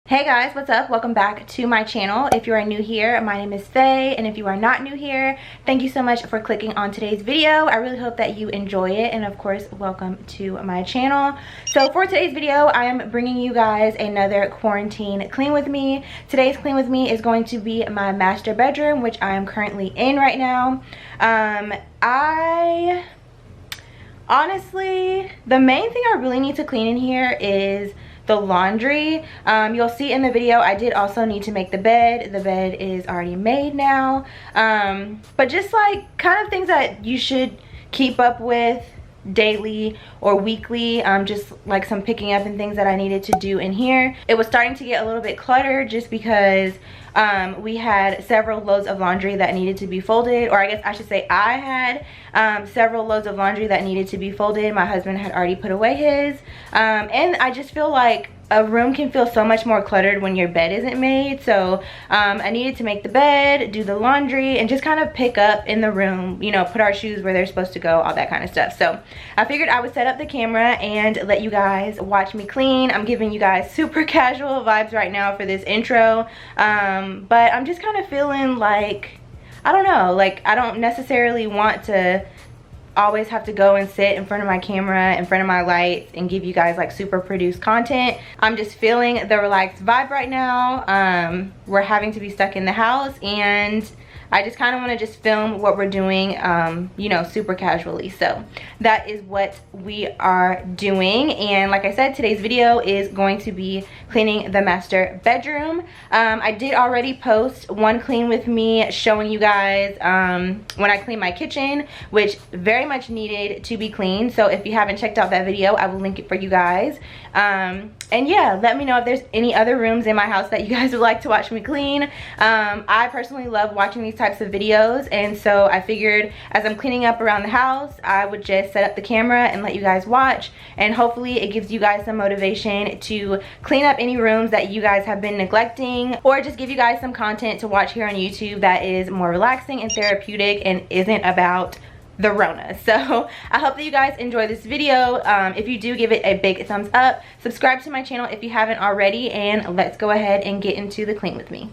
Hey guys, what's up? Welcome back to my channel. If you are new here, my name is Fayy, and if you are not new here, thank you so much for clicking on today's video. I really hope that you enjoy it, and of course, welcome to my channel. So for today's video, I am bringing you guys another quarantine clean with me. Today's clean with me is going to be my master bedroom, which I am currently in right now. Honestly, the main thing I really need to clean in here is the laundry. You'll see in the video I did also need to make the bed. The bed is already made now, but just like kind of things that you should keep up with daily or weekly, just like some picking up and things that I needed to do in here. It was starting to get a little bit cluttered just because we had several loads of laundry that needed to be folded, or I guess I should say I had several loads of laundry that needed to be folded. My husband had already put away his, and I just feel like a room can feel so much more cluttered when your bed isn't made. So I needed to make the bed, do the laundry, and just kind of pick up in the room, you know, put our shoes where they're supposed to go, all that kind of stuff. So I figured I would set up the camera and let you guys watch me clean. I'm giving you guys super casual vibes right now for this intro, but I'm just kind of feeling like, I don't know, like I don't necessarily want to always have to go and sit in front of my camera, in front of my lights, and give you guys like super produced content. I'm just feeling the relaxed vibe right now. We're having to be stuck in the house, and I just kind of want to just film what we're doing, you know, super casually. So that is what we are doing. And like I said, today's video is going to be cleaning the master bedroom. I did already post one clean with me showing you guys when I cleaned my kitchen, which very much needed to be cleaned. So if you haven't checked out that video, I will link it for you guys. And yeah, let me know if there's any other rooms in my house that you guys would like to watch me clean. I personally love watching these types of videos, and so I figured as I'm cleaning up around the house, I would just set up the camera and let you guys watch, and hopefully it gives you guys some motivation to clean up any rooms that you guys have been neglecting, or just give you guys some content to watch here on YouTube that is more relaxing and therapeutic and isn't about the Rona. So I hope that you guys enjoy this video. If you do, give it a big thumbs up, subscribe to my channel if you haven't already, and let's go ahead and get into the clean with me.